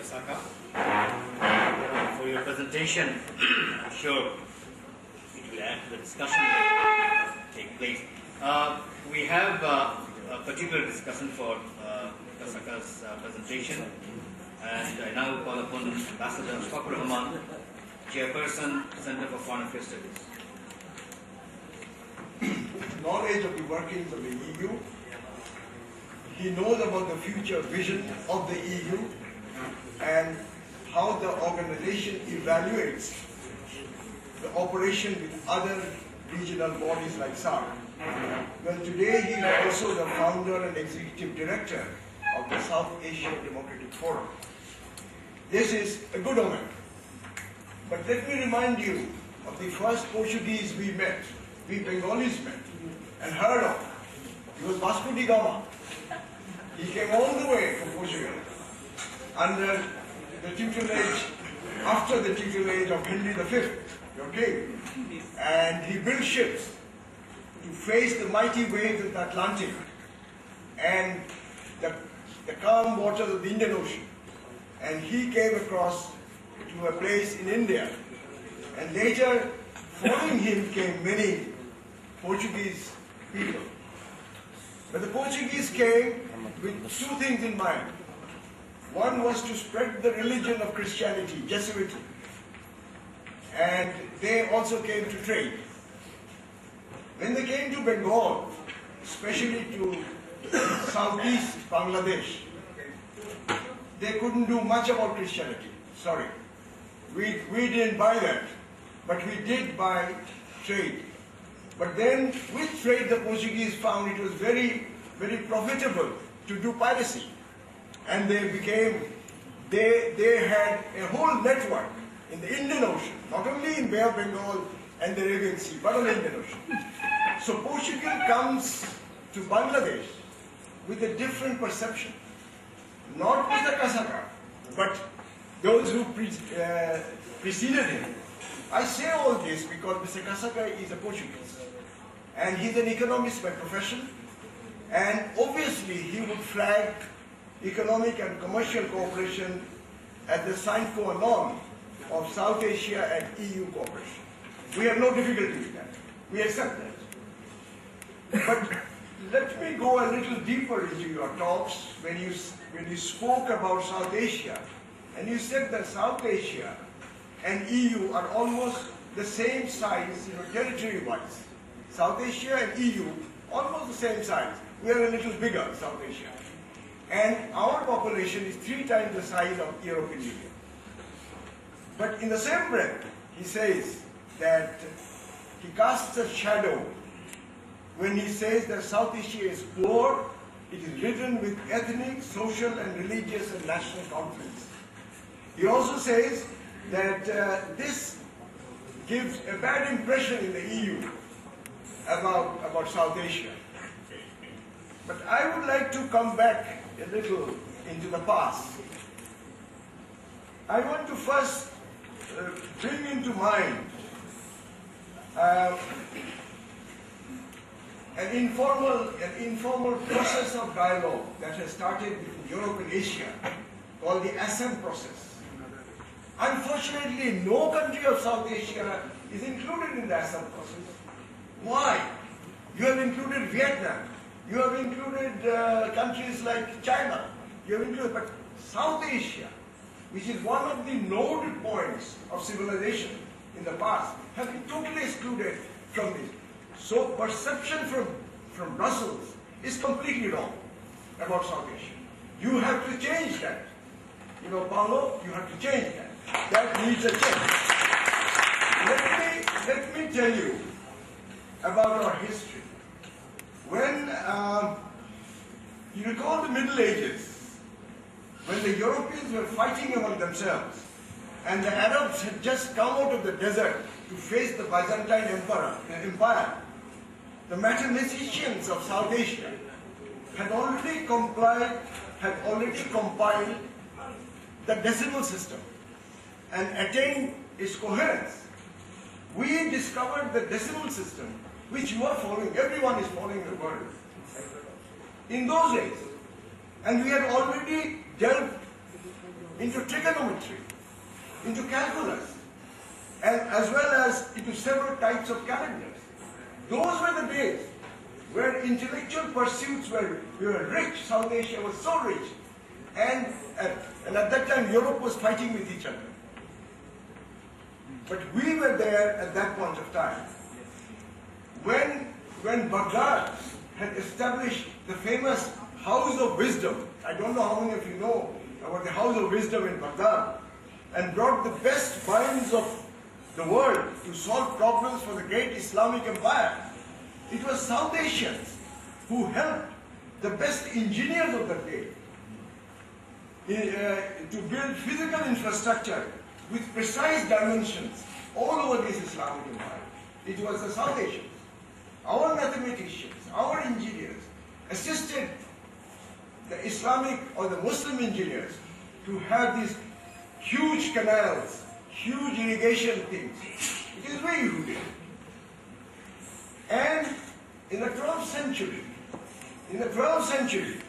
Kasaka, for your presentation. I'm sure it will add to the discussion that will take place. We have a particular discussion for Kasaka's presentation, and I now call upon Ambassador Ashfaqur, Chairperson, Center for Foreign Affairs Studies. Knowledge of the workings of the EU. He knows about the future vision of the EU and how the organization evaluates the operation with other regional bodies like SAARC. Well, today he is also the founder and executive director of the South Asian Democratic Forum. This is a good omen. But let me remind you of the first Portuguese we met, we Bengalis met and heard of. He was Vasco da Gama. He came all the way from Portugal under the tutelage, after the tutelage of Henry V, your king. And he built ships to face the mighty waves of the Atlantic and the calm waters of the Indian Ocean. And he came across to a place in India. And later, following him came many Portuguese people. But the Portuguese came with two things in mind. One was to spread the religion of Christianity, Jesuit, and they also came to trade. When they came to Bengal, especially to southeast Bangladesh, they couldn't do much about Christianity. Sorry. We didn't buy that, but we did buy trade. But then with trade, the Portuguese found it was very, very profitable to do piracy. And they had a whole network in the Indian Ocean, not only in Bay of Bengal and the Arabian Sea, but on the Indian Ocean. So Portugal comes to Bangladesh with a different perception. Not Mr. Kasaka, but those who preceded him. I say all this because Mr. Kasaka is a Portuguese, and he's an economist by profession, and obviously he would flag economic and commercial cooperation as the sine qua non of South Asia and EU cooperation. We have no difficulty with that. We accept that. But let me go a little deeper into your talks when you spoke about South Asia, and you said that South Asia and EU are almost the same size, territory-wise. South Asia and EU, almost the same size. We are a little bigger, South Asia. And our population is 3 times the size of European Union. But in the same breath, he says that he casts a shadow when he says that South Asia is poor, it is ridden with ethnic, social, and religious and national conflicts. He also says that this gives a bad impression in the EU about South Asia. But I would like to come back a little into the past. I want to first bring into mind an informal process of dialogue that has started in Europe and Asia called the Assam process. Unfortunately, no country of South Asia is included in the Assam process. Why? You have included Vietnam. You have included countries like China. You have included, but South Asia, which is one of the node points of civilization in the past, has been totally excluded from this. So perception from Brussels is completely wrong about South Asia. You have to change that. Paulo, you have to change that. That needs a change. Let me tell you about our history. When you recall the Middle Ages, when the Europeans were fighting among themselves, and the Arabs had just come out of the desert to face the Byzantine Empire, the mathematicians of South Asia had already compiled the decimal system and attained its coherence. We discovered the decimal system, which you are following, everyone is following the world, in those days. And we had already delved into trigonometry, into calculus, and as well as into several types of calendars. Those were the days where intellectual pursuits were rich. South Asia was so rich. And at that time, Europe was fighting with each other. But we were there at that point of time. When Baghdad had established the famous House of Wisdom, I don't know how many of you know about the House of Wisdom in Baghdad, and brought the best minds of the world to solve problems for the great Islamic empire. It was South Asians who helped the best engineers of the day to build physical infrastructure with precise dimensions all over this Islamic empire. It was the South Asians. Our mathematicians, our engineers assisted the Islamic or the Muslim engineers to have these huge canals, huge irrigation things. It is we who did. And in the 12th century,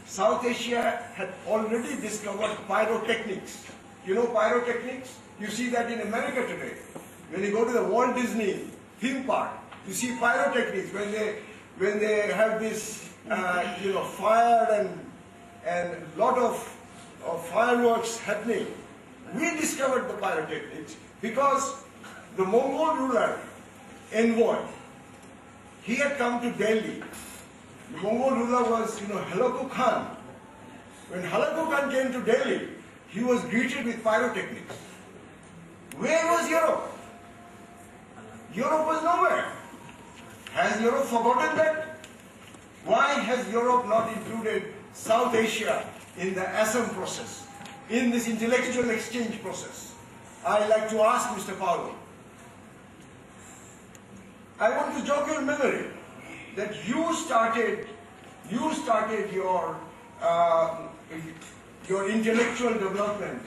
South Asia had already discovered pyrotechnics. You know pyrotechnics? You see that in America today. When you go to the Walt Disney theme park, you see pyrotechnics when they have this fire and lot of fireworks happening. We discovered the pyrotechnics because the Mongol ruler, envoy, he had come to Delhi. The Mongol ruler was, Halaku Khan. When Halaku Khan came to Delhi, he was greeted with pyrotechnics. Where was Europe? Europe was nowhere. Has Europe forgotten that? Why has Europe not included South Asia in the Assam process, in this intellectual exchange process? I like to ask Mr. Paolo. I want to jog your memory that you started your intellectual development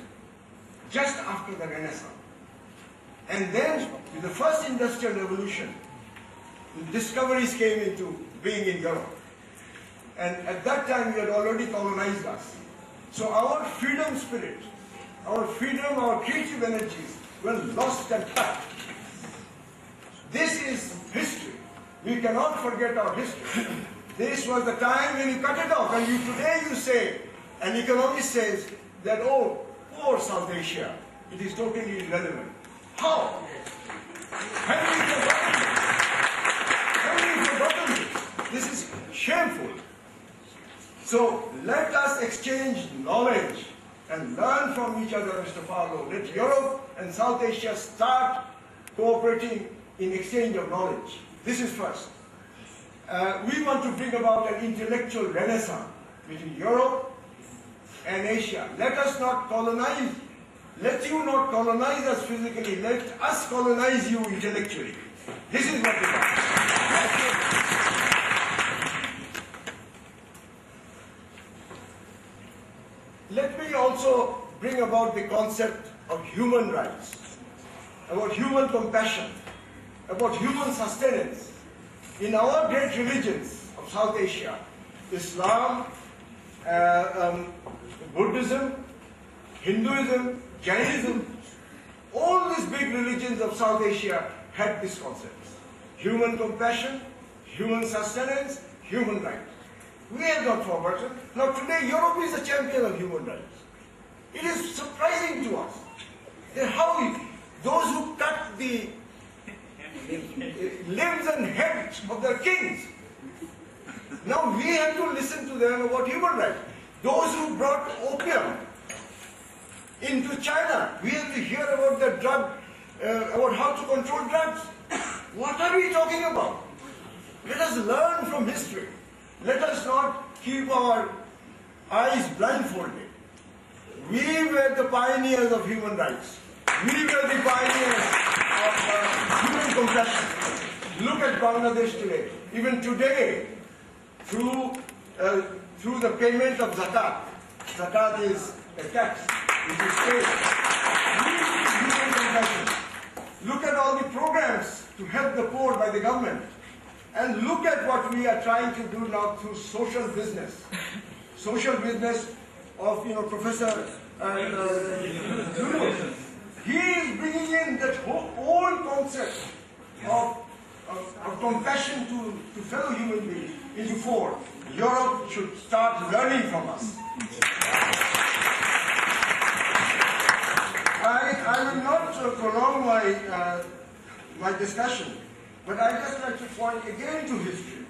just after the Renaissance. And then, with the first industrial revolution, discoveries came into being in Europe. And at that time, you had already colonized us. So our freedom spirit, our freedom, our creative energies were lost and cut. This is history. We cannot forget our history. This was the time when you cut it off. And today you say, an economist says that, oh, poor South Asia, it is totally irrelevant. How? Have we forgotten this? This is shameful. So let us exchange knowledge and learn from each other, Mr. Paolo. Let Europe and South Asia start cooperating in exchange of knowledge. This is first. We want to bring about an intellectual renaissance between Europe and Asia. Let us not colonize. Let you not colonize us physically. Let us colonize you intellectually. This is what we want. Let me also bring about the concept of human rights, about human compassion, about human sustenance. In our great religions of South Asia, Islam, Buddhism, Hinduism, Jainism, all these big religions of South Asia had these concepts. Human compassion, human sustenance, human rights. We have not forgotten. Now today Europe is the champion of human rights. It is surprising to us that how those who cut the limbs and heads of their kings, now we have to listen to them about human rights. Those who brought opium into China, we have to hear about the drug, about how to control drugs. What are we talking about? Let us learn from history. Let us not keep our eyes blindfolded. We were the pioneers of human rights. We were the pioneers of human compassion. Look at Bangladesh today. Even today, through the payment of zakat, zakat is a tax which is paid. Human compassion. Look at all the programs to help the poor by the government. And look at what we are trying to do now through social business. Social business of Professor Europe. He is bringing in that whole concept of compassion to fellow human beings into fore. Europe should start learning from us. I will not prolong my discussion, but I just like to point again to history.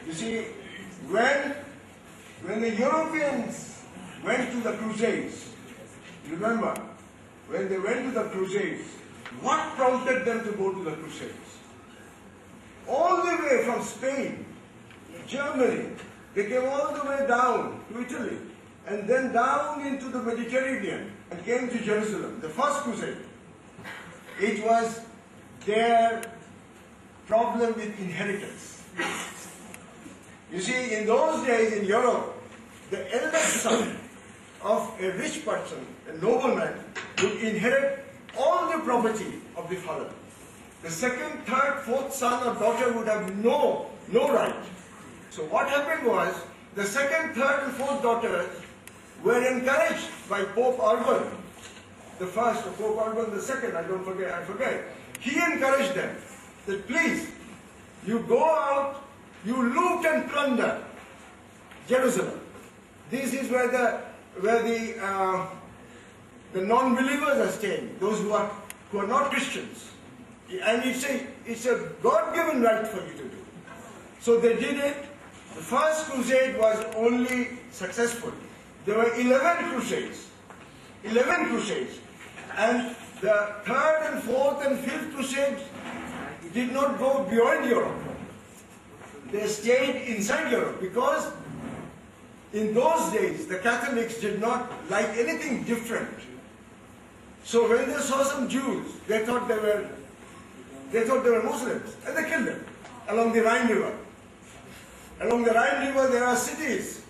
You see, when the Europeans went to the Crusades, remember, when they went to the Crusades, what prompted them to go to the Crusades? All the way from Spain, Germany, they came all the way down to Italy, and then down into the Mediterranean, and came to Jerusalem, the first crusade. It was their problem with inheritance. You see, in those days in Europe, the eldest son of a rich person, a nobleman, would inherit all the property of the father. The second, third, fourth son or daughter would have no right. So what happened was, the second, third and fourth daughters were encouraged by Pope Urban, the first, or Pope Urban the second, I forget. He encouraged them that please, you go out, you loot and plunder Jerusalem. This is where the non-believers are staying, those who are not Christians. And it's a God-given right for you to do. So they did it. The first crusade was only successful. There were 11 crusades. 11 crusades. And the third and fourth and fifth crusades did not go beyond Europe. They stayed inside Europe because in those days the Catholics did not like anything different. So when they saw some Jews, they thought they were Muslims, and they killed them along the Rhine River. Along the Rhine River there are cities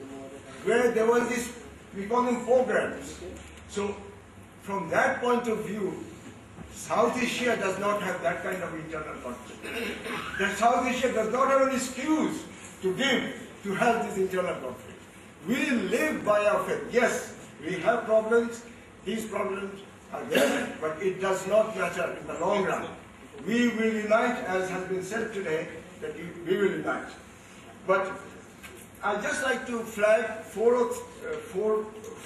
where there was this, we call them pogroms. So from that point of view, South Asia does not have that kind of internal conflict. That South Asia does not have an excuse to give to have this internal conflict. We live by our faith. Yes, we have problems, these problems are there, but it does not matter in the long run. We will unite, as has been said today, that we will unite. But I'd just like to flag four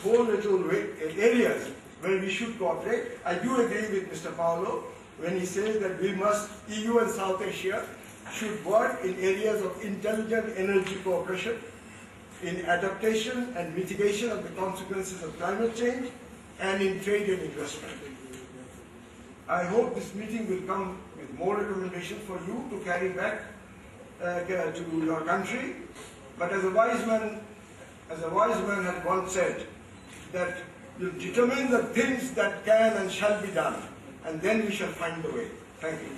little areas where we should cooperate. I do agree with Mr. Paolo when he says that we must, EU and South Asia, should work in areas of intelligent energy cooperation, in adaptation and mitigation of the consequences of climate change, and in trade and investment. I hope this meeting will come with more recommendations for you to carry back to your country. But as a wise man had once said, that you determine the things that can and shall be done, and then we shall find the way. Thank you.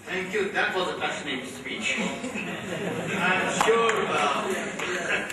Thank you. That was a passionate speech. I'm sure